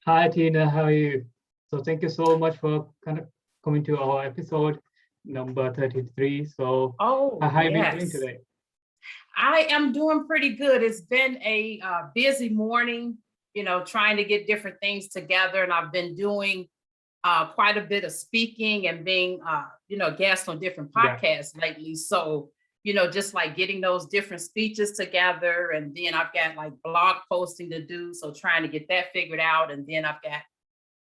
Hi, Tina. How are you? So thank you so much for kind of coming to our episode number 33. So Oh, how have you been doing yes. today? I am doing pretty good. It's been a busy morning, trying to get different things together. And I've been doing quite a bit of speaking and being, a guest on different Yeah, podcasts lately. So, just like getting those different speeches together. And then I've got like blog posting to do. So trying to get that figured out. And then I've got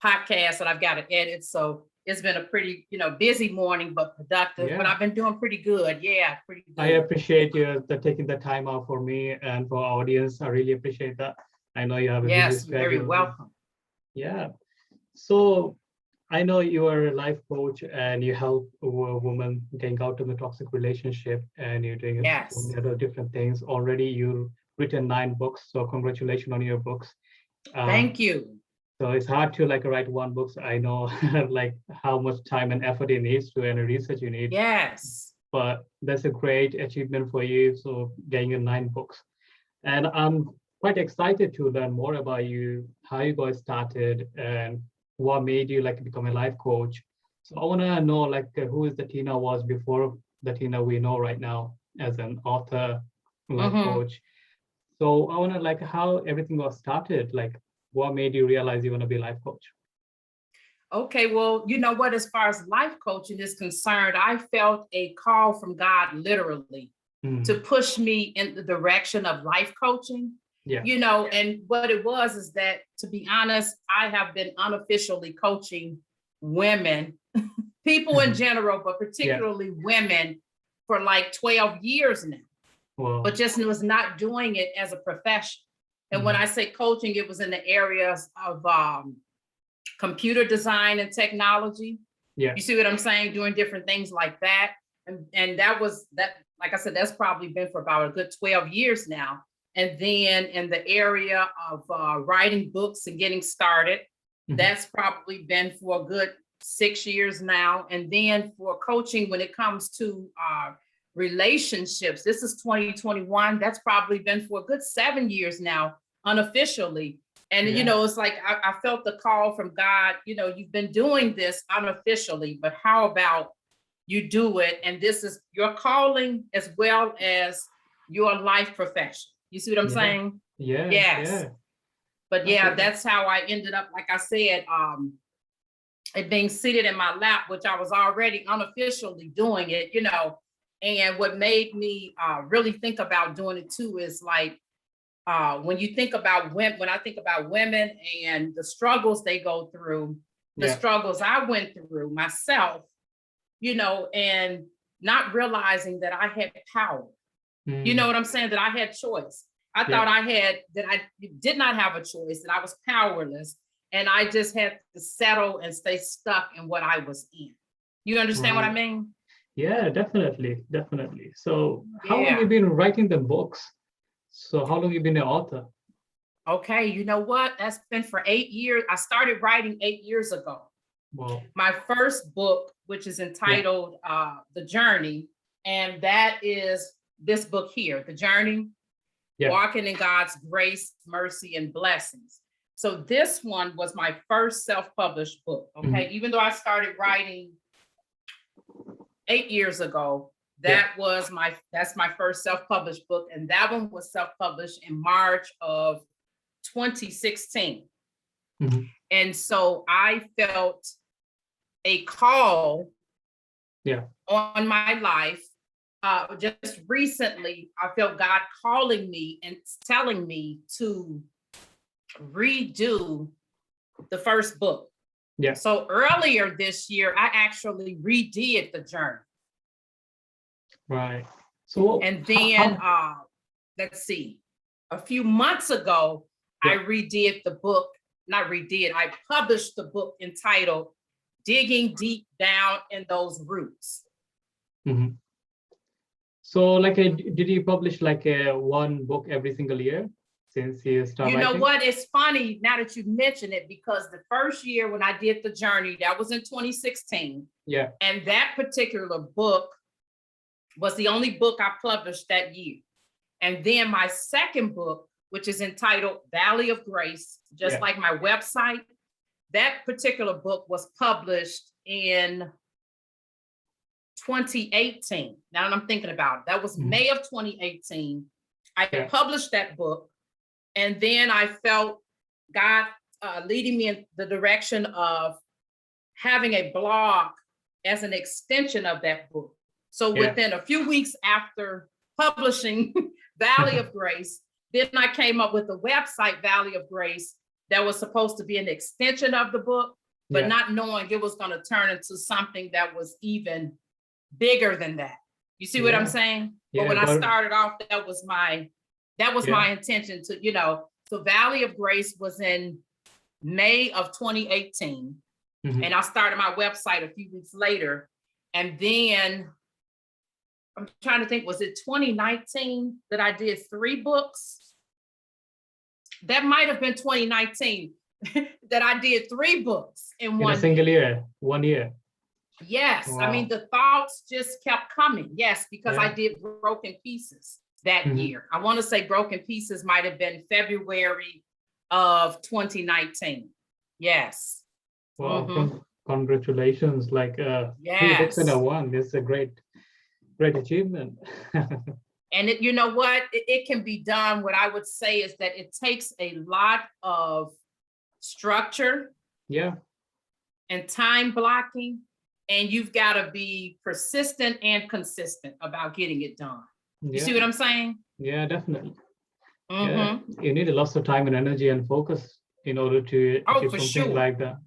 podcasts that I've got to edit. So it's been a pretty, busy morning, but productive. But yeah. I've been doing pretty good. Yeah, pretty I good. appreciate you taking the time out for me and for our audience. I really appreciate that. I know you have a busy Yes, very schedule. welcome. Yeah. So I know you are a life coach and you help women getting out of the toxic relationship and you're doing so Yes. many other different things. Already you've written 9 books, so congratulations on your books. Um, Thank you. So it's hard to like write one book. So I know like how much time and effort it needs to and research you need, Yes. but that's a great achievement for you. So getting your 9 books. And I'm quite excited to learn more about you, how you guys started and what made you like become a life coach. So I want to know like who is the Tina was before the Tina we know right now as an author, life hmm coach. So I want to like how everything was started, like what made you realize you want to be a life coach? Okay. Well, you know what? As far as life coaching is concerned, I felt a call from God literally to Mm, push me in the direction of life coaching. yeah. And what it was is that, to be honest, I have been unofficially coaching women, people in general, but Yeah. particularly women for like 12 years now, but Well, just was not doing it as a profession. And when mm, I say coaching, it was in the areas of computer design and technology. yeah. You see what I'm saying? Doing different things like that. And that was that, like I said, that's probably been for about a good 12 years now. And then in the area of writing books and getting started, Mhm. that's probably been for a good 6 years now. And then for coaching, when it comes to relationships, this is 2021. That's probably been for a good 7 years now, unofficially. And, Yeah. it's like I felt the call from God, you've been doing this unofficially, but how about you do it? And this is your calling as well as your life profession. You see what I'm Yeah. saying? Yeah. Yes. Yeah. But yeah, Okay. that's how I ended up, like I said, it being seated in my lap, which I was already unofficially doing it, And what made me really think about doing it too is like, when you think about women, when I think about women and the struggles they go through, the Yeah. struggles I went through myself, and not realizing that I had power. You know Mm, what I'm saying? That I had choice. I yeah. thought that I did not have a choice, that I was powerless. And I just had to settle and stay stuck in what I was in. You understand what I Right. mean? Yeah, definitely. Definitely. So how long you Yeah. been writing the books? So how long you been an author? Okay. You know what? That's been for 8 years. I started writing 8 years ago. Well, My first book, which is yeah. entitled The Journey, and that is this book here, The Journey, Yeah. Walking in God's Grace, Mercy, and Blessings. So this one was my first self-published book. Okay. Mhm. Even though I started writing 8 years ago, Yeah. that's my first self-published book. And that one was self-published in March of 2016. Mhm. And so I felt a call Yeah. on my life. Just recently, I felt God calling me and telling me to redo the first book. Yeah. So earlier this year, I actually redid The Journey. Right. So And how, then, how let's see, a few months ago, I yeah. redid the book, not redid, I published the book entitled Digging Deep Down in Those Roots. Mhm. So like did you publish like a one book every single year since you start You know writing? what? It's funny now that you mention it, because the first year when I did The Journey, that was in 2016. Yeah. And that particular book was the only book I published that year. And then my second book, which is entitled Valley of Grace, just Yeah. like my website, that particular book was published in 2018. Now that I'm thinking about it, that was May of 2018. I published that book, and then I felt God leading me in the direction of having a blog as an extension of that book. So within a few weeks after publishing Valley of Grace, then I came up with the website Valley of Grace that was supposed to be an extension of the book, but not knowing it was going to turn into something that was even bigger than that. You see what I'm saying? But when I started off, that was my intention to, you know, so Valley of Grace was in May of 2018. And I started my website a few weeks later. And then I'm trying to think, was it 2019 that I did 3 books? That might have been 2019 that I did 3 books in a single year, 1 year. Yes. Wow. I mean, the thoughts just kept coming. Yes, because I did Broken Pieces that year. I want to say Broken Pieces might have been February of 2019. Yes. Wow, congratulations. Like 3 books in a one. It's a great achievement. And you know what? It can be done. What I would say is that it takes a lot of structure. And time blocking. And you've got to be persistent and consistent about getting it done. You see what I'm saying? Yeah, definitely. Yeah. You need lots of time and energy and focus in order to achieve something like that.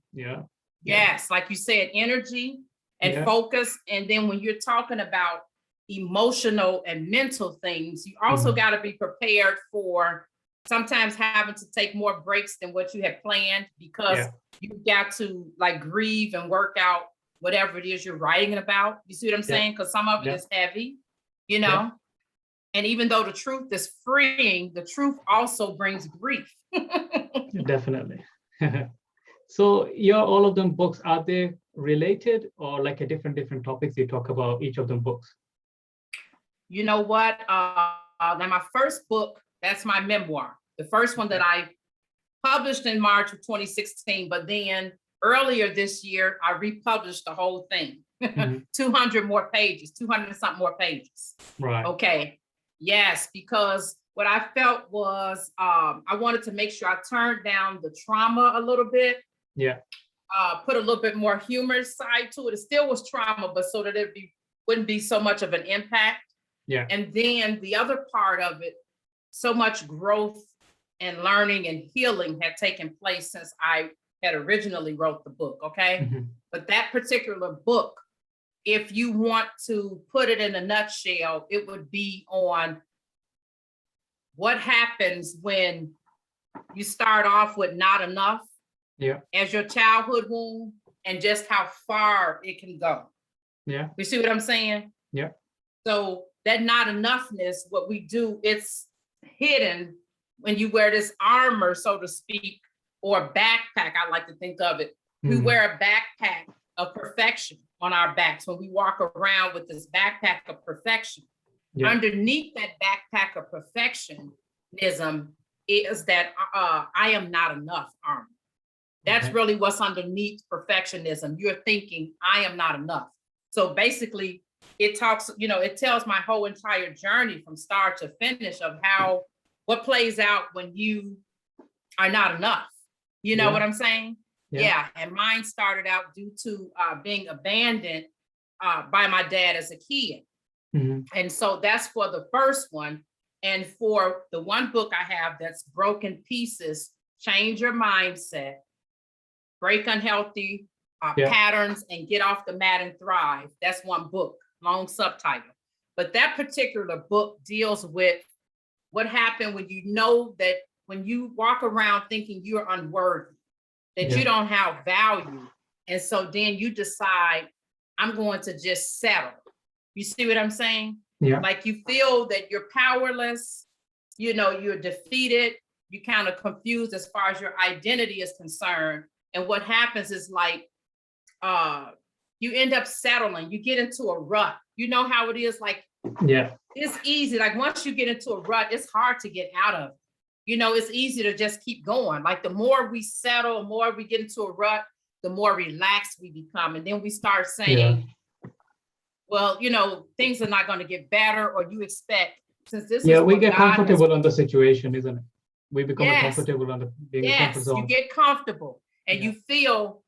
Yes, like you said, energy and focus. And then when you're talking about emotional and mental things, you also got to be prepared for sometimes having to take more breaks than what you had planned, because you've got to like grieve and work out whatever it is you're writing about. You see what I'm saying? Because some of it is heavy, you know? And even though the truth is freeing, the truth also brings grief. Definitely. So all of them books, are they related or like a different topics you talk about each of them books? You know what? Now my first book, that's my memoir. The first one that I published in March of 2016, but then earlier this year, I republished the whole thing, 200 more pages, 200 and something more pages. Right. Okay. Yes, because what I felt was I wanted to make sure I turned down the trauma a little bit. Put a little bit more humorous side to it. It still was trauma, but so that wouldn't be so much of an impact. And then the other part of it, so much growth and learning and healing had taken place since I had originally wrote the book, okay? But that particular book, if you want to put it in a nutshell, it would be on what happens when you start off with not enough as your childhood wound, and just how far it can go. You see what I'm saying? So that not enoughness, what we do, it's hidden when you wear this armor, so to speak, or backpack, I like to think of it. We wear a backpack of perfection on our backs when we walk around with this backpack of perfection. Underneath that backpack of perfectionism is that I am not enough armor. That's really what's underneath perfectionism. You're thinking, I am not enough. So basically, it talks, it tells my whole entire journey from start to finish of what plays out when you are not enough. You know what I'm saying? And mine started out due to being abandoned by my dad as a kid. And so that's for the first one. And for the one book I have that's Broken Pieces, Change Your Mindset, Break Unhealthy Patterns and Get Off the Mat and Thrive. That's one book, long subtitle. But that particular book deals with what happened when you know that when you walk around thinking you're unworthy, that you don't have value. And so then you decide, I'm going to just settle. You see what I'm saying? Like you feel that you're powerless, you're defeated, you kind of confused as far as your identity is concerned. And what happens is like, you end up settling, you get into a rut. You know how it is, like, it's easy. Like once you get into a rut, it's hard to get out of. it's easy to just keep going. Like the more we settle, the more we get into a rut, the more relaxed we become. And then we start saying, well, things are not going to get better, or you expect, since this is we what get God comfortable has. on the situation, isn't it? We become Yes, comfortable on being a comfort yes, zone. you get comfortable and you feel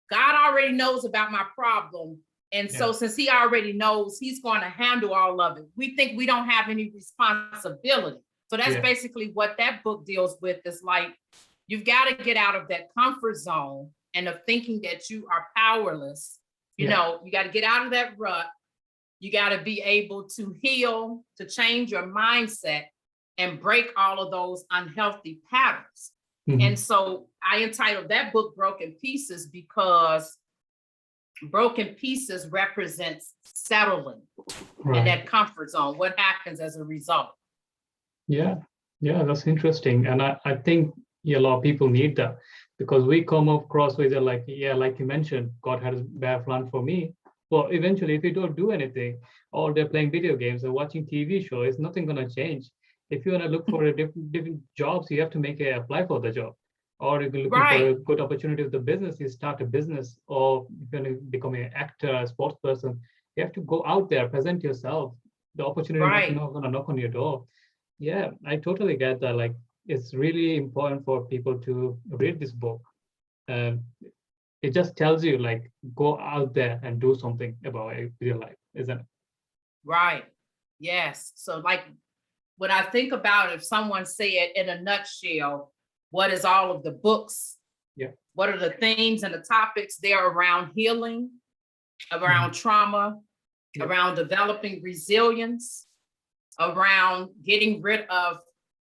God already knows about my problem. And so since he already knows, he's going to handle all of it. We think we don't have any responsibility. So that's basically what that book deals with. Is like, you've got to get out of that comfort zone and of thinking that you are powerless. You got to get out of that rut. You got to be able to heal, to change your mindset and break all of those unhealthy patterns. And so I entitled that book Broken Pieces, because broken pieces represents settling in that comfort zone. What happens as a result? Yeah, that's interesting. And I think a lot of people need that, because we come across with it like, like you mentioned, God had a bad plan for me. Well, eventually, if you don't do anything, or they're playing video games or watching TV shows, it's nothing going to change. If you want to look for a different jobs, you have to apply for the job. Or if you're looking for a good opportunity with the business, you start a business. Or if you're going to become an actor, a sports person, you have to go out there, present yourself. The opportunity is not going to knock on your door. Yeah, I totally get that. Like, it's really important for people to read this book. It just tells you, like, go out there and do something about your life, isn't it? Right. Yes. So, like, when I think about, if someone said in a nutshell, what is all of the books? What are the themes and the topics? They're around healing, around trauma, around developing resilience, around getting rid of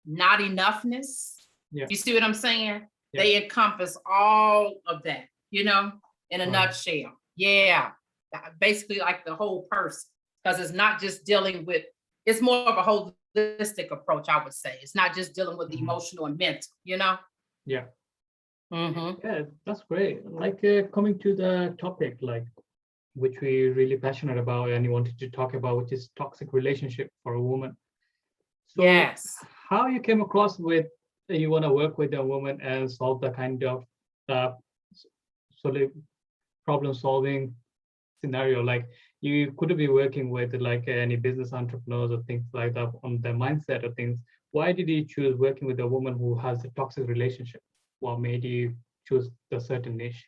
not enoughness. You see what I'm saying? They encompass all of that, in a nutshell. Basically like the whole person, because it's not just dealing with, it's more of a holistic approach, I would say. It's not just dealing with the emotional and mental, Yeah, that's great. Like, coming to the topic, like, which we're really passionate about and you wanted to talk about, which is toxic relationship for a woman. So how you came across with, you want to work with a woman and solve the kind of sort of problem solving scenario? Like, you could be working with like any business entrepreneurs or things like that on their mindset of things. Why did you choose working with a woman who has a toxic relationship? What made you choose the certain niche?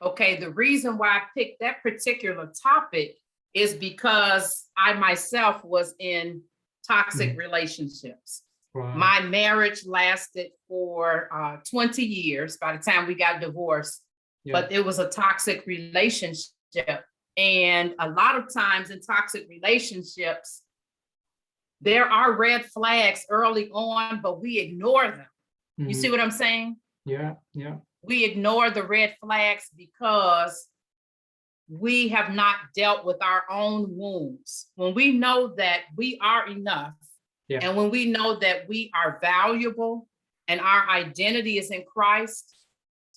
Okay, the reason why I picked that particular topic is because I myself was in toxic relationships. My marriage lasted for 20 years by the time we got divorced, but it was a toxic relationship. And a lot of times in toxic relationships, there are red flags early on, but we ignore them. You see what I'm saying? Yeah. We ignore the red flags because we have not dealt with our own wounds. When we know that we are enough, and when we know that we are valuable and our identity is in Christ,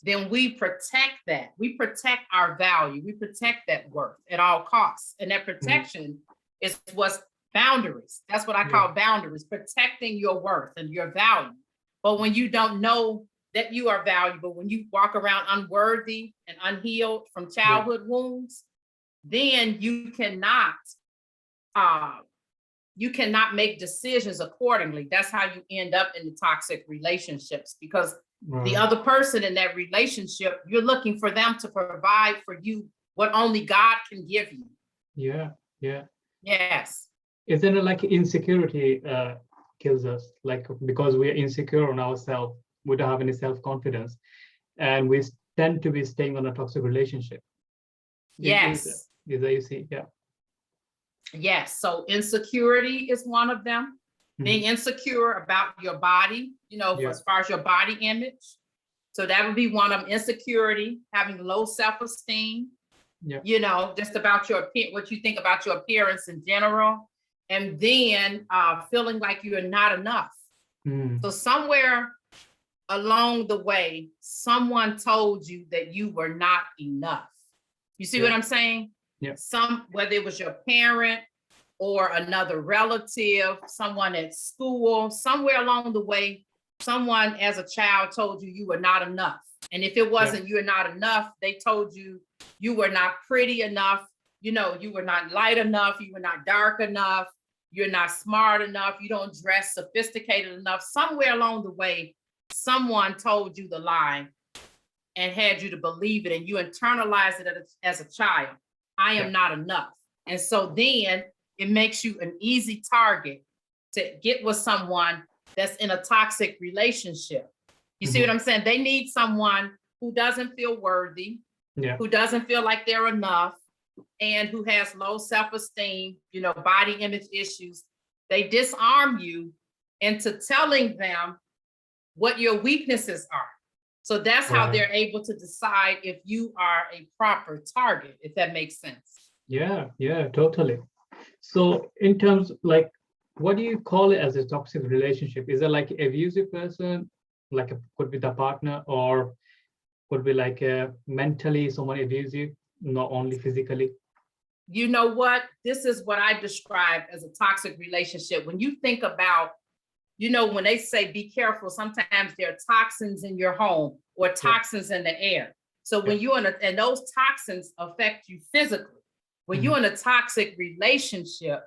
then we protect that. We protect our value. We protect that worth at all costs. And that protection is what's boundaries. That's what I call boundaries, protecting your worth and your value. But when you don't know that you are valuable, when you walk around unworthy and unhealed from childhood wounds, then you cannot make decisions accordingly. That's how you end up in the toxic relationships, because the other person in that relationship, you're looking for them to provide for you what only God can give you. Yes. Isn't it like insecurity kills us? Like, because we are insecure on ourselves, we don't have any self-confidence, and we tend to be staying on a toxic relationship. Yes. Is that you see? Yes. So insecurity is one of them. Being insecure about your body, as far as your body image. So that would be one of them. Insecurity, having low self-esteem, just about what you think about your appearance in general. And then feeling like you're not enough. So somewhere along the way, someone told you that you were not enough. You see what I'm saying? Yeah. Whether it was your parent, or another relative, someone at school, somewhere along the way, someone as a child told you you were not enough. And if it wasn't you're not enough, they told you you were not pretty enough, you know, you were not light enough, you were not dark enough, you're not smart enough, you don't dress sophisticated enough. Somewhere along the way, someone told you the lie and had you to believe it, and you internalized it as a child. I am not enough. And so then it makes you an easy target to get with someone that's in a toxic relationship. You see what I'm saying? They need someone who doesn't feel worthy, who doesn't feel like they're enough, and who has low self-esteem, you know, body image issues. They disarm you into telling them what your weaknesses are. So that's how they're able to decide if you are a proper target, if that makes sense. Yeah, totally. So in terms like, what do you call it as a toxic relationship? Is it like an abusive person, like could be the partner, or could be like mentally someone abusive, not only physically? You know what? This is what I describe as a toxic relationship. When you think about, you know, when they say be careful, sometimes there are toxins in your home or toxins in the air. So when you're and those toxins affect you physically. When you're in a toxic relationship,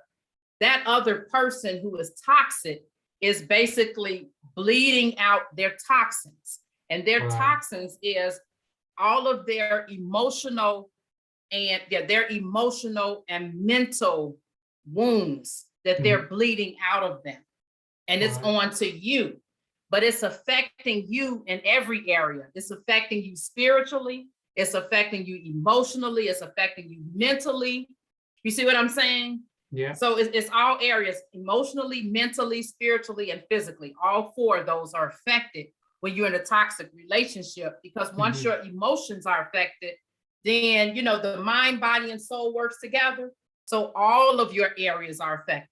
that other person who is toxic is basically bleeding out their toxins. And their toxins is all of their emotional and mental wounds that they're bleeding out of them. And it's on to you, but it's affecting you in every area. It's affecting you spiritually. It's affecting you emotionally. It's affecting you mentally. You see what I'm saying? Yeah. So it's all areas, emotionally, mentally, spiritually, and physically. All four of those are affected when you're in a toxic relationship, because once your emotions are affected, then, you know, the mind, body, and soul works together. So all of your areas are affected.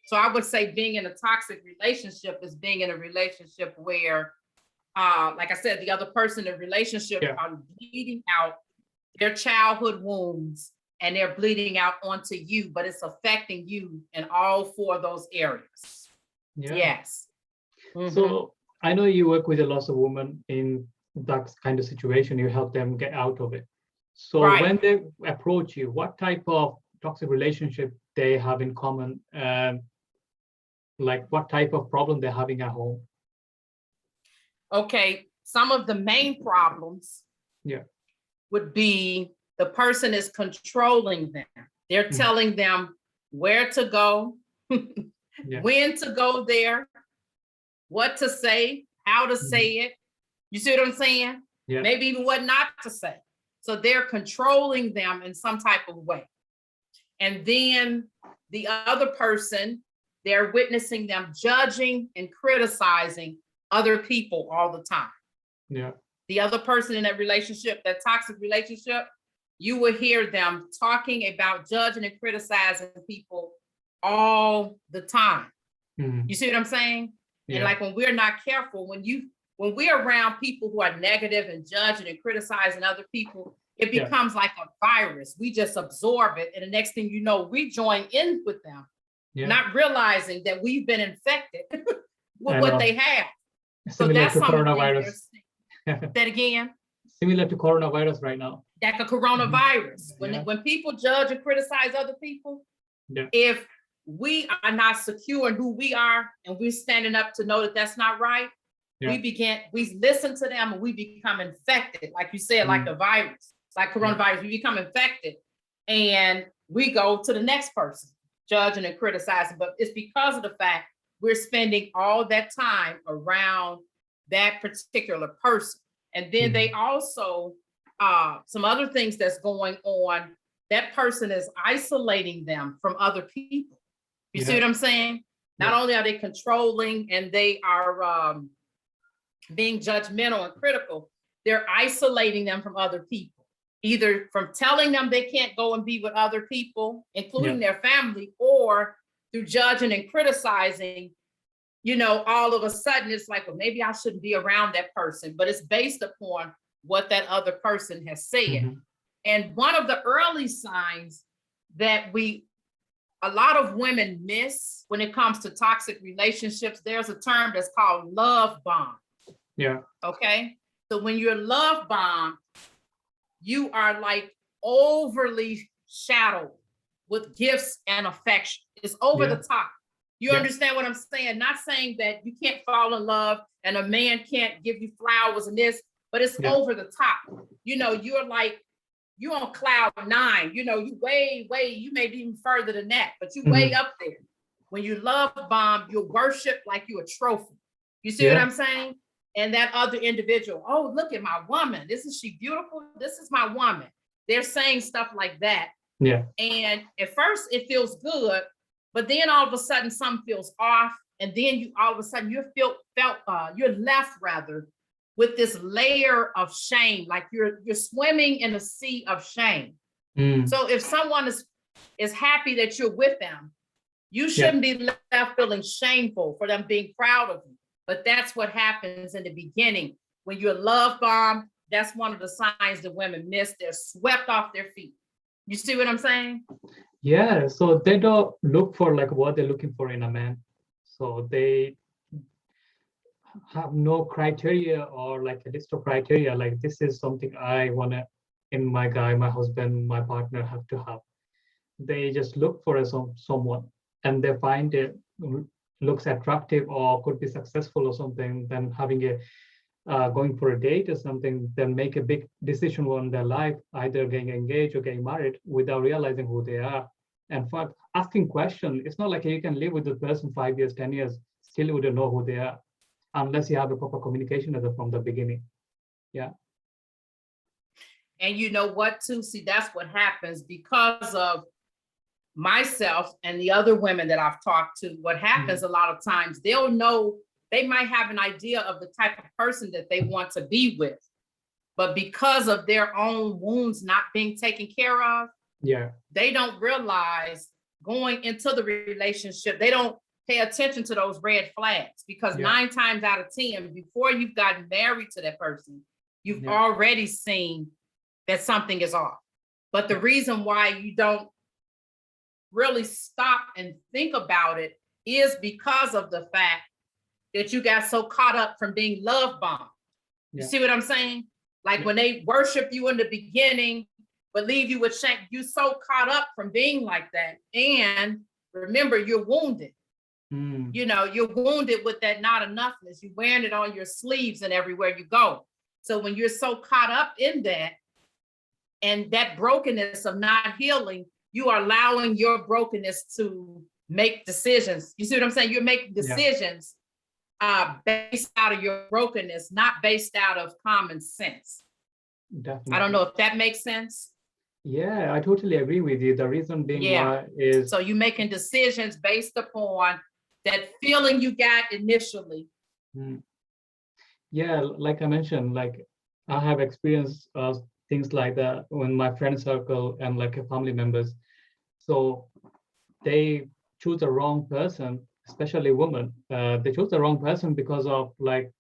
So I would say being in a toxic relationship is being in a relationship where, like I said, the other person in the relationship are bleeding out their childhood wounds, and they're bleeding out onto you, but it's affecting you in all four of those areas. Yes. So I know you work with a lot of women in that kind of situation. You help them get out of it. So when they approach you, what type of toxic relationship they have in common? Like what type of problem they're having at home? Okay, some of the main problems would be the person is controlling them. They're telling them where to go, when to go there, what to say, how to say it. You see what I'm saying? Maybe even what not to say. So they're controlling them in some type of way. And then the other person, they're witnessing them judging and criticizing other people all the time. The other person in that relationship, that toxic relationship, you will hear them talking about judging and criticizing people all the time. You see what I'm saying? And like when we're not careful, when we're around people who are negative and judging and criticizing other people, it becomes like a virus. We just absorb it. And the next thing you know, we join in with them, not realizing that we've been infected with what they have. Similar so that's to some coronavirus. That again? Similar to coronavirus right now. Like a coronavirus. When people judge and criticize other people, if we are not secure in who we are and we're standing up to know that that's not right, we listen to them and we become infected. Like you said, like the virus, like coronavirus, we become infected and we go to the next person, judging and criticizing. But it's because of the fact we're spending all that time around that particular person. And then they also, some other things that's going on, that person is isolating them from other people. You see what I'm saying? Not only are they controlling and they are being judgmental and critical, they're isolating them from other people, either from telling them they can't go and be with other people, including their family, or through judging and criticizing. You know, all of a sudden it's like, well, maybe I shouldn't be around that person, but it's based upon what that other person has said. And one of the early signs that we a lot of women miss when it comes to toxic relationships. There's a term that's called love bomb. Yeah. Okay. So when you're love bomb, you are like overly shadowed with gifts and affection. It's over the top. You understand what I'm saying? Not saying that you can't fall in love and a man can't give you flowers and this, but it's over the top. You know, you're like, you're on cloud 9, you know, you way, you may be even further than that, but you way up there. When you love bomb, you worship like you're a trophy. You see what I'm saying? And that other individual, oh, look at my woman. Isn't she beautiful? This is my woman. They're saying stuff like that. Yeah. And at first it feels good, but then all of a sudden something feels off. And then you all of a sudden you're left rather with this layer of shame, like you're swimming in a sea of shame. So if someone is happy that you're with them, you shouldn't be left feeling shameful for them being proud of you. But that's what happens in the beginning. When you're love bombed, that's one of the signs that women miss. They're swept off their feet. You see what I'm saying? Yeah. So they don't look for like what they're looking for in a man. So they have no criteria or like a list of criteria. Like this is something I want to in my guy, my husband, my partner have to have. They just look for someone and they find it looks attractive or could be successful or something, then having a going for a date or something, then make a big decision on their life, either getting engaged or getting married without realizing who they are. And for asking questions, it's not like you can live with the person 5 years, 10 years, still wouldn't know who they are, unless you have a proper communication from the beginning. Yeah. And you know what, too? See, that's what happens because of myself and the other women that I've talked to. What happens a lot of times, they'll know, they might have an idea of the type of person that they want to be with, but because of their own wounds not being taken care of, they don't realize going into the relationship, they don't pay attention to those red flags, because 9 times out of 10, before you've gotten married to that person, you've already seen that something is off. But the reason why you don't really stop and think about it is because of the fact that you got so caught up from being love bombed. You see what I'm saying? Like when they worship you in the beginning, but leave you with shame, you so caught up from being like that. And remember, you're wounded. You know, you're wounded with that not enoughness. You're wearing it on your sleeves and everywhere you go. So when you're so caught up in that and that brokenness of not healing, you are allowing your brokenness to make decisions. You see what I'm saying? You're making decisions based out of your brokenness, not based out of common sense. Definitely. I don't know if that makes sense. Yeah, I totally agree with you. The reason being why is... So you're making decisions based upon that feeling you got initially. Yeah, like I mentioned, like I have experienced things like that when my friend circle and like family members. So they choose the wrong person, especially women. They choose the wrong person because of, like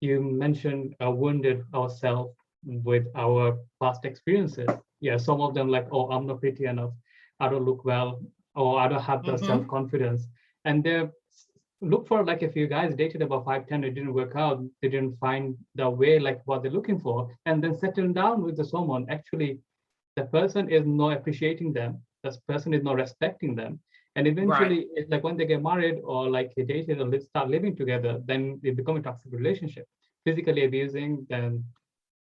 you mentioned, wounded ourselves with our past experiences. Yeah, some of them like, oh, I'm not pretty enough, I don't look well, or I don't have the self-confidence. And they look for, like, if you guys dated about 5-10, it didn't work out, they didn't find the way like what they're looking for, and then settle down with someone. Actually, the person is not appreciating them, this person is not respecting them, and eventually it's like when they get married or like they dated or start living together, then they become a toxic relationship, physically abusing, then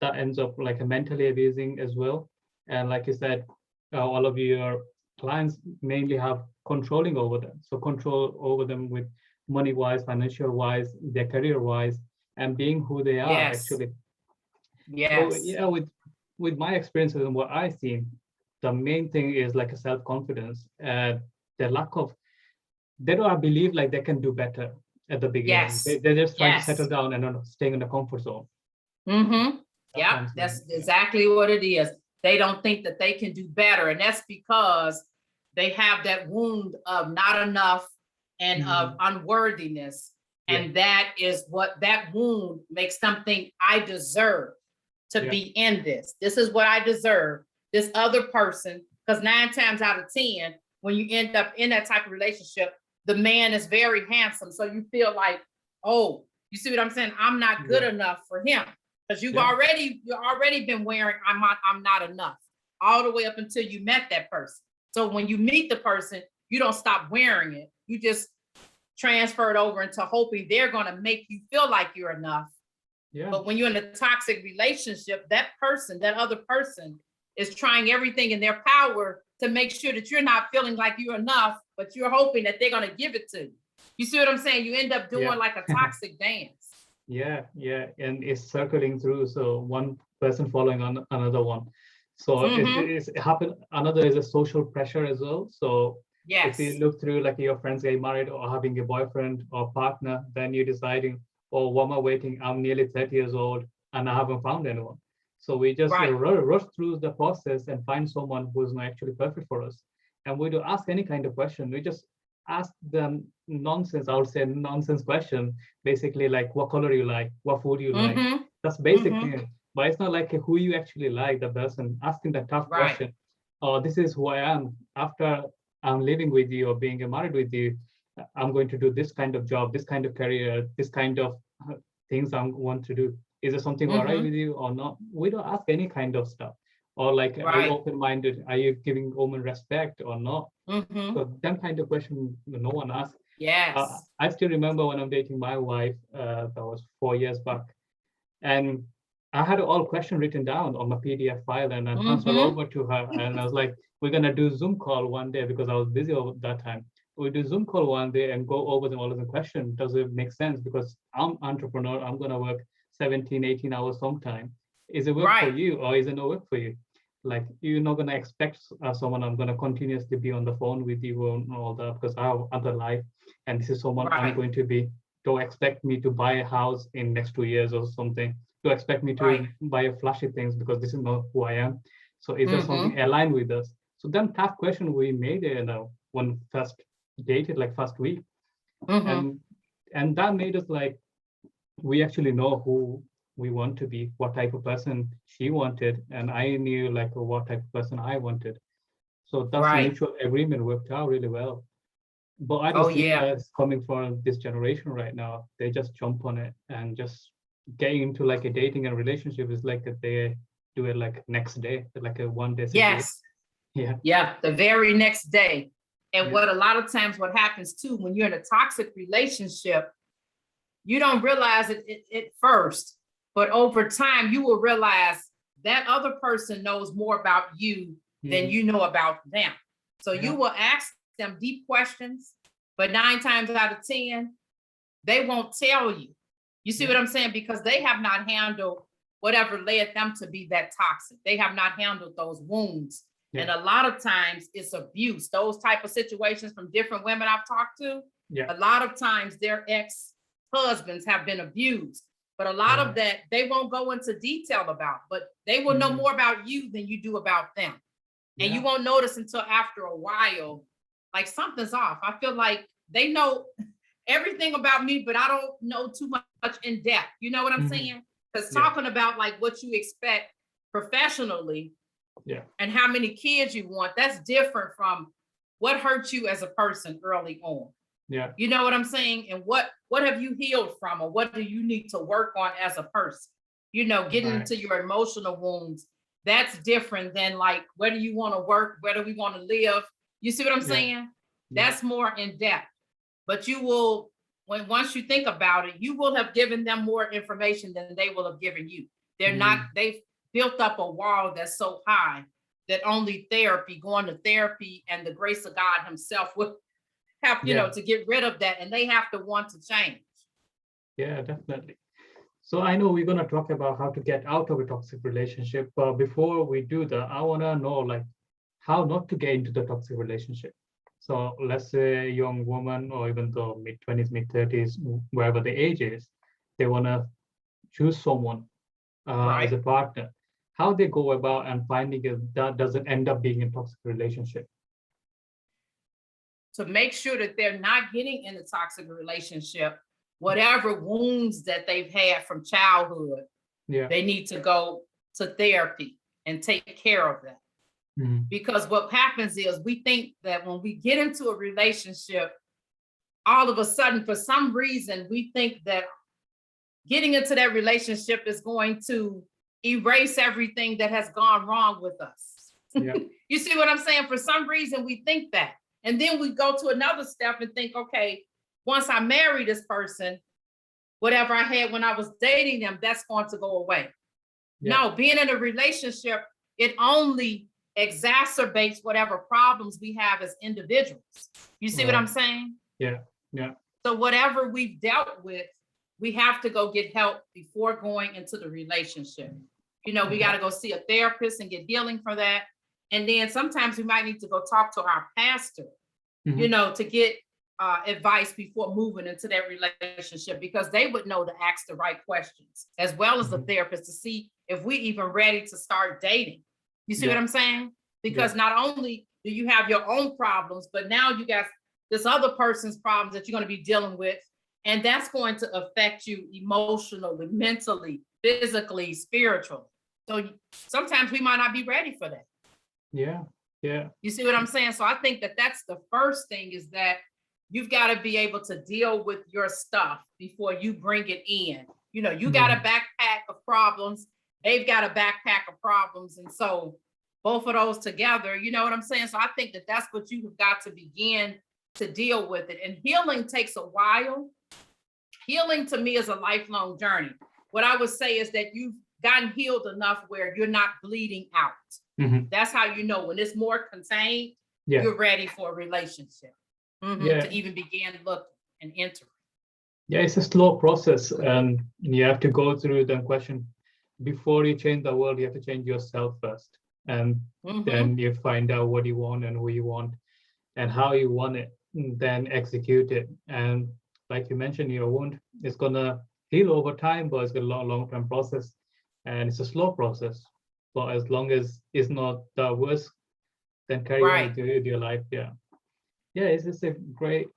that ends up like a mentally abusing as well. And like you said, all of your clients mainly have controlling over them, so control over them with money wise, financial wise, their career wise, and being who they are actually. So yeah, with my experiences and what I've seen, the main thing is like a self-confidence, the lack of, they don't believe like they can do better at the beginning. They're just trying to settle down and staying in the comfort zone. Yeah, that's exactly what it is. They don't think that they can do better, and that's because they have that wound of not enough and of unworthiness. And that is what that wound makes them think, I deserve to be in this. This is what I deserve. This other person, because 9 times out of 10, when you end up in that type of relationship, the man is very handsome. So you feel like, oh, you see what I'm saying? I'm not good enough for him. Because you've already been wearing I'm not enough all the way up until you met that person. So when you meet the person, you don't stop wearing it. You just transfer it over into hoping they're going to make you feel like you're enough. Yeah. But when you're in a toxic relationship, that other person is trying everything in their power to make sure that you're not feeling like you're enough, but you're hoping that they're going to give it to you. You see what I'm saying? You end up doing like a toxic dance. Yeah. And it's circling through. So one person following on another one. So it's happened. Another is a social pressure as well. So if you look through like your friends getting married or having a boyfriend or partner, then you're deciding, oh, why am I waiting? I'm nearly 30 years old and I haven't found anyone. So we just rush through the process and find someone who's not actually perfect for us. And we don't ask any kind of question. We just ask them nonsense, I would say nonsense question, basically like what color you like, what food you like. That's basically it. But it's not like who you actually like, the person asking the tough question. Oh, this is who I am. After I'm living with you or being married with you, I'm going to do this kind of job, this kind of career, this kind of things I want to do. Is there something all right with you or not? We don't ask any kind of stuff. Or like, are you open-minded? Are you giving women respect or not? So that kind of question no one asks. Yes. I still remember when I'm dating my wife, that was 4 years back. And I had all questions written down on my PDF file and I transferred over to her. And I was like, we're going to do Zoom call one day because I was busy over that time. We do Zoom call one day and go over all of the questions. Does it make sense? Because I'm entrepreneur, I'm going to work 17, 18 hours sometime. Is it work for you or is it no work for you? Like, you're not going to expect someone I'm going to continuously be on the phone with you and all that because I have other life. And this is someone I'm going to be. Don't expect me to buy a house in next 2 years or something. Don't expect me to buy flashy things because this is not who I am. So is there something aligned with us? So then tough question we made when first dated, like first week. And that made us like, we actually know who we want to be, what type of person she wanted, and I knew like what type of person I wanted. So that's mutual agreement worked out really well. But I don't see us coming from this generation right now. They just jump on it and just getting into like a dating and relationship is like they do it like next day, like a 1 day. The very next day. And what a lot of times what happens too, when you're in a toxic relationship, you don't realize it at first, but over time you will realize that other person knows more about you than you know about them. So you will ask them deep questions, but 9 times out of 10, they won't tell you. You see what I'm saying? Because they have not handled whatever led them to be that toxic. They have not handled those wounds. And a lot of times it's abuse. Those type of situations from different women I've talked to, a lot of times their ex-husbands have been abused. But a lot of that, they won't go into detail about, but they will know more about you than you do about them. And you won't notice until after a while, like something's off. I feel like they know everything about me, but I don't know too much in depth. You know what I'm saying? Because talking about like what you expect professionally and how many kids you want, that's different from what hurt you as a person early on. You know what I'm saying? And what have you healed from, or what do you need to work on as a person? You know, getting into your emotional wounds, that's different than like, where do you want to work? Where do we want to live? You see what I'm saying? That's more in depth. But you will, once you think about it, you will have given them more information than they will have given you. They've built up a wall that's so high that only therapy, going to therapy and the grace of God himself will have, to get rid of that. And they have to want to change. Yeah, definitely. So I know we're going to talk about how to get out of a toxic relationship. But before we do that, I want to know like how not to get into the toxic relationship. So let's say a young woman or even the mid-20s, mid-30s, wherever the age is, they want to choose someone as a partner. How they go about and finding it that doesn't end up being a toxic relationship. To make sure that they're not getting in a toxic relationship, whatever wounds that they've had from childhood, they need to go to therapy and take care of that. Mhm. Because what happens is we think that when we get into a relationship, all of a sudden, for some reason, we think that getting into that relationship is going to erase everything that has gone wrong with us. Yeah. You see what I'm saying? For some reason, we think that. And then we go to another step and think, okay, once I marry this person, whatever I had when I was dating them, that's going to go away. Yeah. No, being in a relationship, it only exacerbates whatever problems we have as individuals. You see what I'm saying? Yeah. Yeah. So whatever we've dealt with, we have to go get help before going into the relationship. You know, we got to go see a therapist and get healing for that. And then sometimes we might need to go talk to our pastor, you know, to get advice before moving into that relationship, because they would know to ask the right questions, as well as the therapist, to see if we even ready to start dating. You see what I'm saying? Because not only do you have your own problems, but now you got this other person's problems that you're going to be dealing with. And that's going to affect you emotionally, mentally, physically, spiritually. So sometimes we might not be ready for that. Yeah. Yeah. You see what I'm saying? So I think that that's the first thing, is that you've got to be able to deal with your stuff before you bring it in. You know, you got a backpack of problems. They've got a backpack of problems. And so both of those together, you know what I'm saying? So I think that that's what you have got to begin to deal with it. And healing takes a while. Healing to me is a lifelong journey. What I would say is that you've gotten healed enough where you're not bleeding out. That's how you know when it's more contained, you're ready for a relationship. To even begin looking and entering. Yeah, it's a slow process, and you have to go through the question. Before you change the world, you have to change yourself first, and then you find out what you want and who you want and how you want it, and then execute it. And like you mentioned, your wound is gonna heal over time, but it's a long-term process, and it's a slow process. So as long as it's not the worst, then carry on with your life. Yeah, it's just a great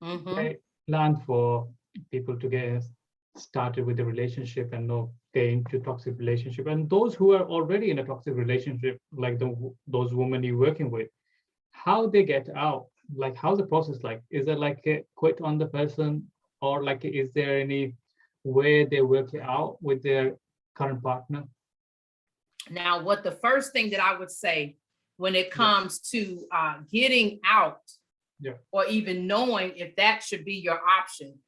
plan for people to get started with the relationship and not get into toxic relationship. And those who are already in a toxic relationship, like those women you're working with, how they get out, like how's the process like? Is it like a quit on the person, or like is there any way they work it out with their current partner? Now, what the first thing that I would say when it comes to getting out, or even knowing if that should be your option,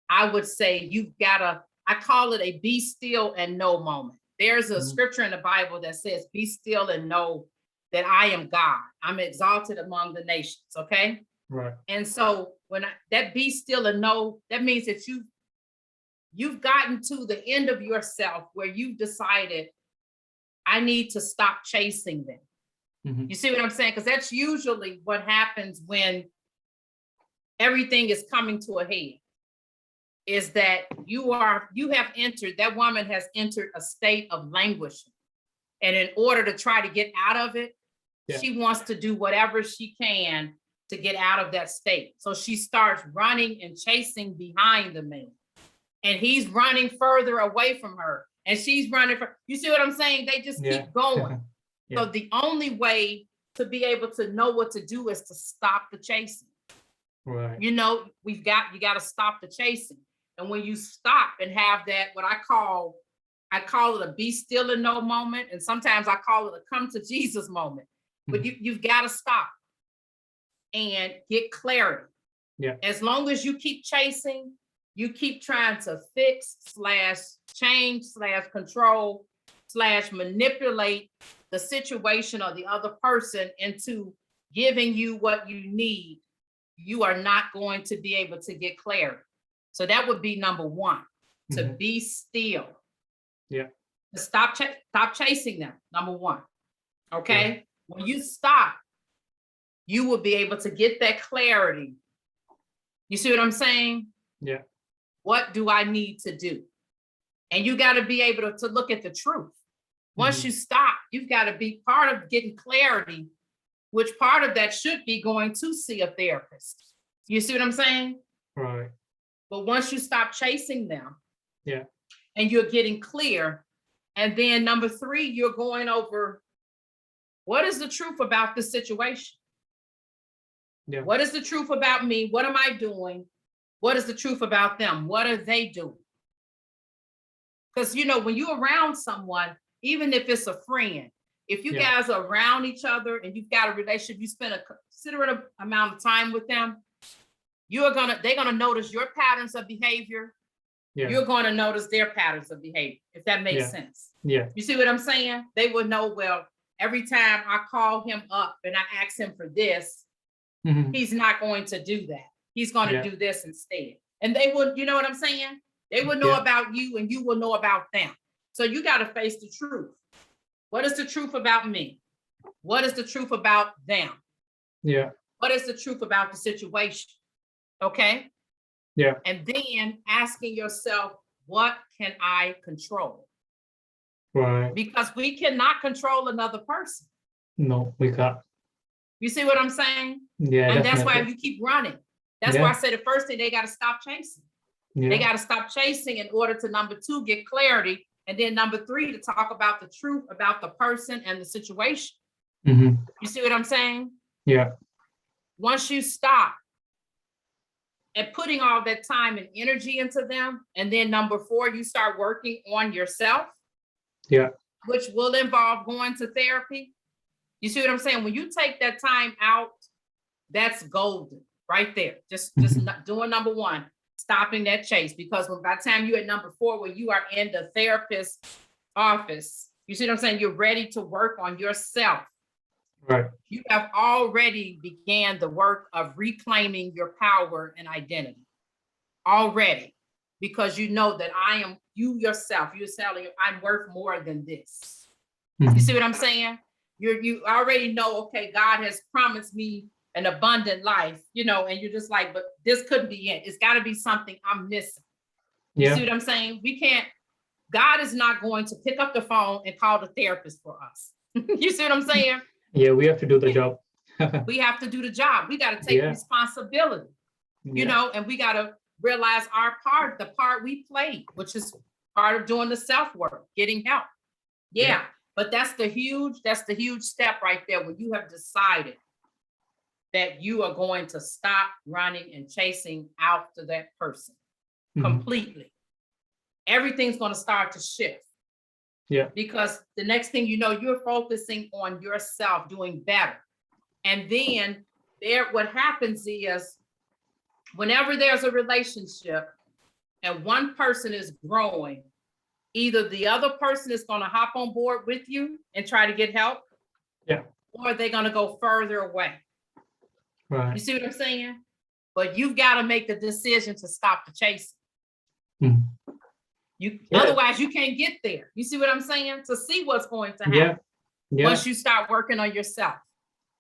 I would say you've got to, I call it a be still and know moment. There's a scripture in the Bible that says, be still and know that I am God. I'm exalted among the nations, okay? Right. And so when that be still and know, that means that you've gotten to the end of yourself where you've decided, I need to stop chasing them. You see what I'm saying? Because that's usually what happens when everything is coming to a head, is that that woman has entered a state of languishing. And in order to try to get out of it, she wants to do whatever she can to get out of that state. So she starts running and chasing behind the man. And he's running further away from her. And she's running you see what I'm saying? They just keep going. So the only way to be able to know what to do is to stop the chasing. Right. You know, you got to stop the chasing. And when you stop and have that, what I call it a be still and know moment. And sometimes I call it a come to Jesus moment. But you've got to stop and get clarity. Yeah. As long as you keep chasing, you keep trying to fix / change / control / manipulate the situation or the other person into giving you what you need, you are not going to be able to get clarity. So that would be number one, to be still. Yeah. Stop chasing them, number one. Okay. Yeah. When you stop, you will be able to get that clarity. You see what I'm saying? Yeah. What do I need to do? And you got to be able to look at the truth. Once you stop, you've got to be part of getting clarity, which part of that should be going to see a therapist. You see what I'm saying? Right. But once you stop chasing them, and you're getting clear, and then number 3, you're going over What is the truth about the situation? Yeah. What is the truth about me? What am I doing? What is the truth about them? What are they doing? Because, you know, when you're around someone, even if it's a friend, if you guys are around each other and you've got a relationship, you spend a considerable amount of time with them, they're gonna notice your patterns of behavior. Yeah. You're gonna notice their patterns of behavior, if that makes sense. Yeah. You see what I'm saying? They would know, well, every time I call him up and I ask him for this, he's not going to do that. He's gonna do this instead. And they would, you know what I'm saying? They will know about you and you will know about them. So you got to face the truth. What is the truth about me? What is the truth about them? Yeah. What is the truth about the situation? Okay. Yeah. And then asking yourself, what can I control? Right. Because we cannot control another person. No, we can't. You see what I'm saying? Yeah. And that's why you keep running. That's why I say the first thing, they got to stop chasing. They got to stop chasing in order to, number two, get clarity. And then number three, to talk about the truth about the person and the situation. You see what I'm saying? Yeah. Once you stop and putting all that time and energy into them, and then number four, you start working on yourself. Yeah. Which will involve going to therapy. You see what I'm saying? When you take that time out, that's golden right there. Just doing number one. Stopping that chase, because by the time you're at number four, when you are in the therapist's office, you see what I'm saying? You're ready to work on yourself. Right. You have already began the work of reclaiming your power and identity already, because you know that I am you yourself. You're telling I'm worth more than this. You see what I'm saying? You already know, okay, God has promised me an abundant life, you know, and you're just like, but this couldn't be it. It's got to be something I'm missing. You see what I'm saying? God is not going to pick up the phone and call the therapist for us. You see what I'm saying? Yeah, we have to do the job. We have to do the job. We got to take responsibility, you know, and we got to realize our part, the part we played, which is part of doing the self-work, getting help. Yeah. But that's the huge step right there, when you have decided that you are going to stop running and chasing after that person completely. Everything's going to start to shift. Yeah. Because the next thing you know, you're focusing on yourself, doing better. And then what happens is, whenever there's a relationship and one person is growing, either the other person is going to hop on board with you and try to get help, or they're going to go further away. Right. You see what I'm saying? But you've got to make the decision to stop the chasing. Otherwise, you can't get there. You see what I'm saying? To see what's going to happen once you start working on yourself.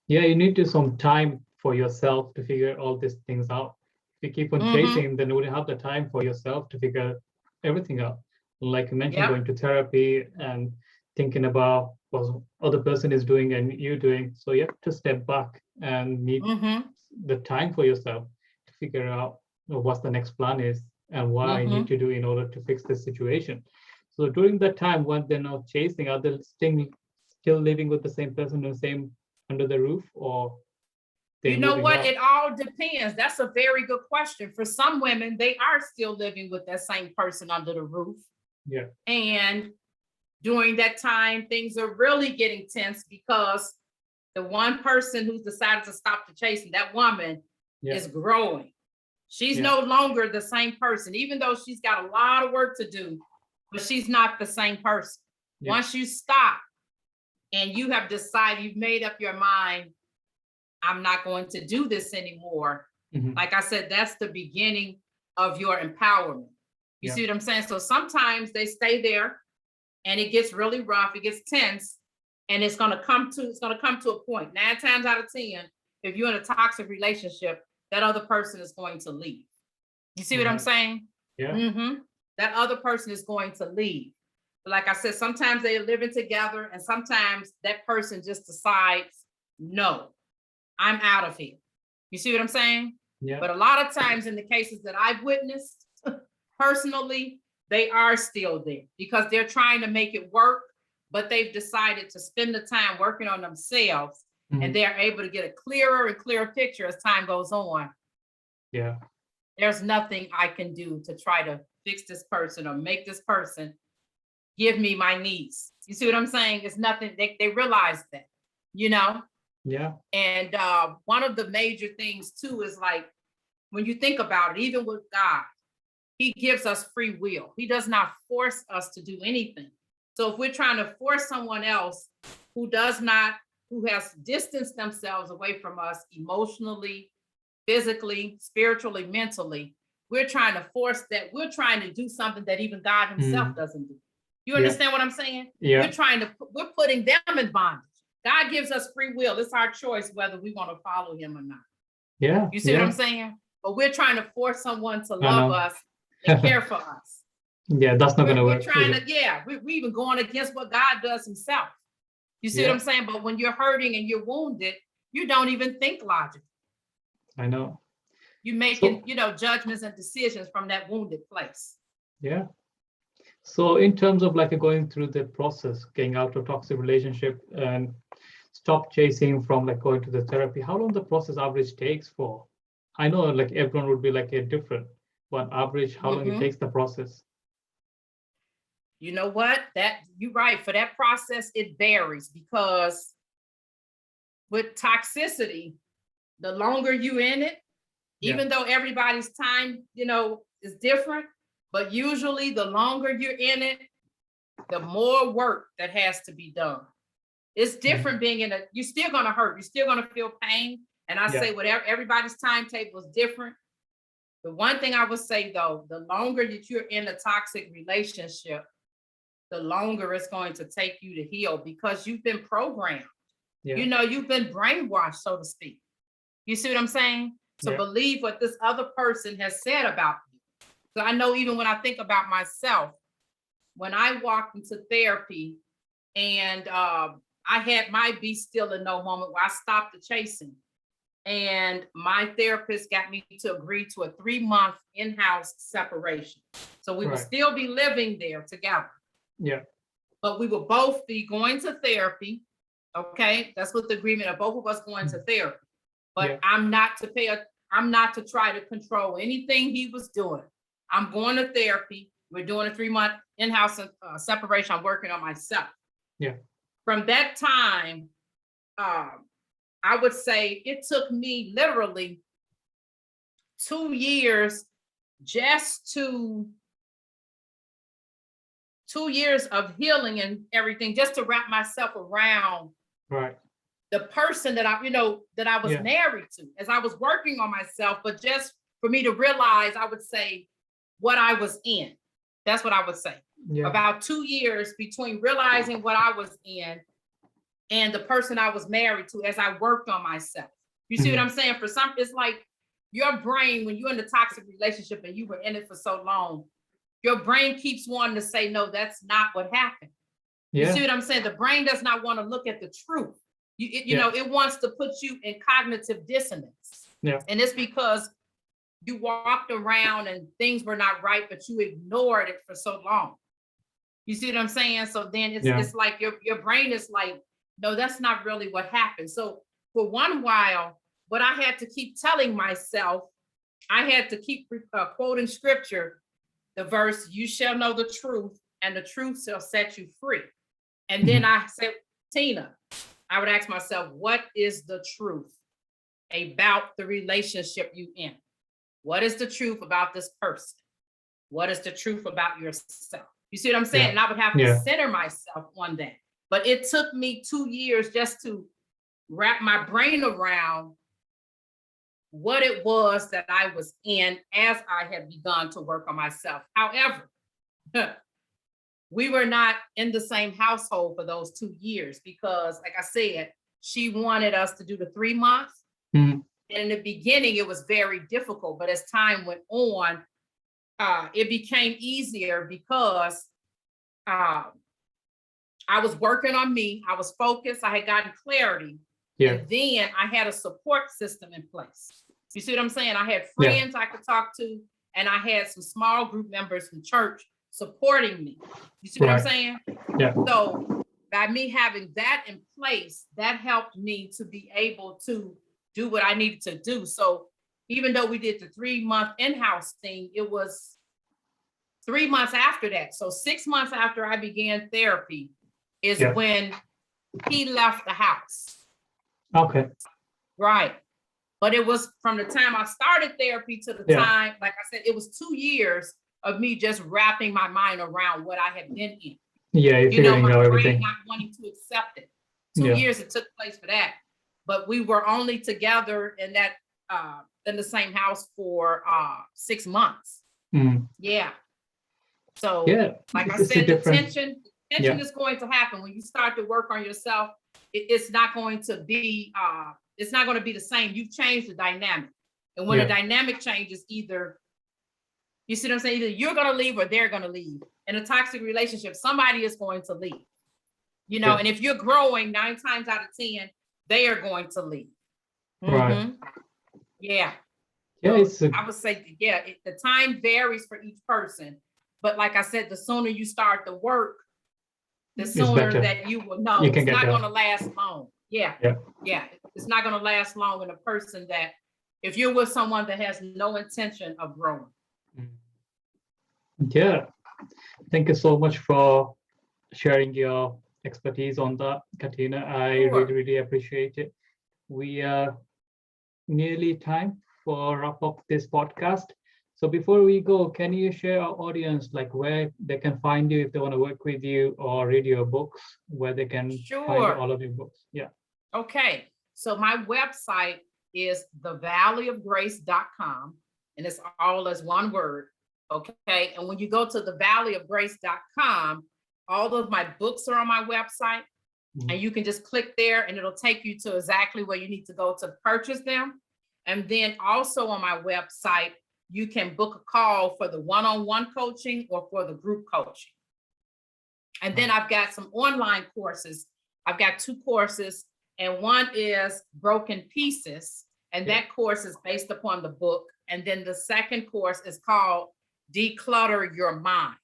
Yeah, you need to some time for yourself to figure all these things out. If you keep on chasing, then you wouldn't have the time for yourself to figure everything out. Like you mentioned, going to therapy and thinking about what other person is doing and you doing. So you have to step back and need the time for yourself to figure out what the next plan is and what I need to do in order to fix this situation. So during that time, when they're not chasing, are they still living with the same person in the same under the roof, or you know what? It all depends. That's a very good question. For some women, they are still living with that same person under the roof. Yeah. And during that time, things are really getting tense, because the one person who's decided to stop the chasing, that woman is growing. She's no longer the same person, even though she's got a lot of work to do, but she's not the same person. Once you stop and you have decided, you've made up your mind, I'm not going to do this anymore. Like I said, that's the beginning of your empowerment. You see what I'm saying? So sometimes they stay there and it gets really rough, it gets tense, and it's gonna come to a point. 9 times out of 10, if you're in a toxic relationship, that other person is going to leave. You see what I'm saying? Yeah. That other person is going to leave. But like I said, sometimes they're living together, and sometimes that person just decides, no, I'm out of here. You see what I'm saying? Yeah. But a lot of times in the cases that I've witnessed personally, they are still there because they're trying to make it work, but they've decided to spend the time working on themselves, Mhm. and they're able to get a clearer and clearer picture as time goes on. Yeah. There's nothing I can do to try to fix this person or make this person give me my needs. You see what I'm saying? It's nothing, they realize that, you know? Yeah. And one of the major things too is like, when you think about it, even with God, he gives us free will. He does not force us to do anything. So if we're trying to force someone else who has distanced themselves away from us emotionally, physically, spiritually, mentally, we're trying to force that. We're trying to do something that even God himself doesn't do. You understand what I'm saying? Yeah. We're putting them in bondage. God gives us free will. It's our choice whether we want to follow him or not. Yeah. You see what I'm saying? But we're trying to force someone to I love know. us and care for us. Yeah, that's not going to We're work. trying to, we're even going against what God does himself. You see what I'm saying? But when you're hurting and you're wounded, you don't even think logically. I know. You're making, judgments and decisions from that wounded place. Yeah. So in terms of like going through the process, getting out of toxic relationship and stop chasing from like going to the therapy, how long the process average takes for? I know like everyone would be like a different, but average, how long it takes the process? You know what? You're right. For that process, it varies, because with toxicity, the longer you in it, even though everybody's time, is different, but usually the longer you're in it, the more work that has to be done. It's different being in you're still going to hurt. You're still going to feel pain. And I say whatever, everybody's timetable is different. The one thing I would say though, the longer that you're in a toxic relationship, the longer it's going to take you to heal, because you've been programmed. You've been brainwashed, so to speak. You see what I'm saying? To believe what this other person has said about you. So I know even when I think about myself, when I walked into therapy and I had my be still and know moment where I stopped the chasing, and my therapist got me to agree to a 3-month in-house separation. So we would still be living there together. Yeah. But we will both be going to therapy. Okay. That's what the agreement of both of us going to therapy. But I'm not to try to control anything he was doing. I'm going to therapy. We're doing a 3-month in-house separation. I'm working on myself. Yeah. From that time, I would say it took me literally 2 years just to 2 years of healing and everything, just to wrap myself around the person that I was married to as I was working on myself, but just for me to realize, I would say, what I was in. That's what I would say. About 2 years between realizing what I was in and the person I was married to as I worked on myself. You see what I'm saying? For some, it's like your brain, when you're in a toxic relationship and you were in it for so long, your brain keeps wanting to say, no, that's not what happened. You see what I'm saying? The brain does not want to look at the truth. It wants to put you in cognitive dissonance. And it's because you walked around and things were not right, but you ignored it for so long. You see what I'm saying? So then it's like your brain is like, no, that's not really what happened. So for one while, what I had to keep telling myself, I had to keep quoting scripture, the verse, you shall know the truth and the truth shall set you free. And then I said, Tina, I would ask myself, what is the truth about the relationship you in? What is the truth about this person? What is the truth about yourself? You see what I'm saying? And I would have to center myself on that. But it took me 2 years just to wrap my brain around what it was that I was in as I had begun to work on myself. However, we were not in the same household for those 2 years because, like I said, she wanted us to do the 3 months. And in the beginning, it was very difficult. But as time went on, it became easier because I was working on me. I was focused. I had gotten clarity. And then I had a support system in place. You see what I'm saying? I had friends I could talk to, and I had some small group members from church supporting me. You see what I'm saying? So by me having that in place, that helped me to be able to do what I needed to do. So even though we did the 3-month in-house thing, it was 3 months after that. So 6 months after I began therapy is when he left the house. Okay. Right. But it was from the time I started therapy to the time, like I said, it was 2 years of me just wrapping my mind around what I had been in. Yeah, you're figuring my out brain everything. not wanting to accept it. 2 years it took place for that. But we were only together in that in the same house for 6 months. Yeah. So like I said, the tension is going to happen when you start to work on yourself. It's not going to be the same. You've changed the dynamic. And when the dynamic changes, either, you see what I'm saying? Either you're going to leave or they're going to leave. In a toxic relationship, somebody is going to leave. And if you're growing 9 times out of 10, they are going to leave. Right. Yeah. Yeah, so I would say, the time varies for each person. But like I said, the sooner you start the work, the sooner that you will know it's not going to last long. Yeah. It's not going to last long in a person that, if you're with someone that has no intention of growing. Yeah. Thank you so much for sharing your expertise on that, Katina. I really, really appreciate it. We are nearly time for wrap up this podcast. So before we go, can you share our audience like where they can find you if they want to work with you, or read your books, where they can find all of your books? Yeah. Okay. So my website is thevalleyofgrace.com, and it's all as one word. Okay. And when you go to thevalleyofgrace.com, all of my books are on my website, and you can just click there and it'll take you to exactly where you need to go to purchase them. And then also on my website, you can book a call for the one-on-one coaching or for the group coaching. And then I've got some online courses. I've got 2 courses, and one is Broken Pieces. And that course is based upon the book. And then the second course is called Declutter Your Mind.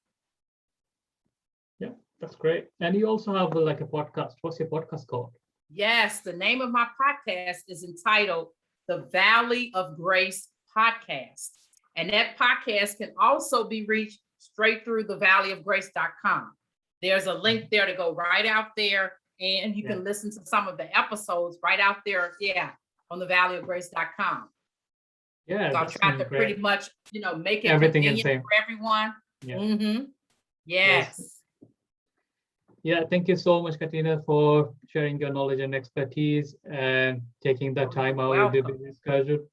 Yeah, that's great. And you also have like a podcast. What's your podcast called? Yes, the name of my podcast is entitled The Valley of Grace Podcast. And that podcast can also be reached straight through thevalleyofgrace.com. There's a link there to go right out there, and you can listen to some of the episodes right out there, on thevalleyofgrace.com. Yeah, so I've tried to pretty much, make it everything convenient for everyone. Yeah. Yes. Yeah, thank you so much, Katina, for sharing your knowledge and expertise and taking that time out of your busy schedule.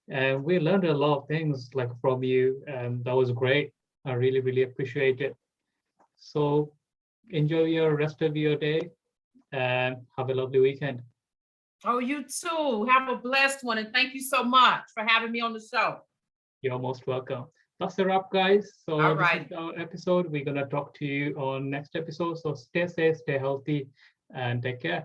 And we learned a lot of things like from you, and that was great. I really, really appreciate it. So enjoy your rest of your day and have a lovely weekend. Oh, you too. Have a blessed one. And thank you so much for having me on the show. You're most welcome. That's a wrap, guys. So All this is our episode. We're going to talk to you on next episode. So stay safe, stay healthy, and take care.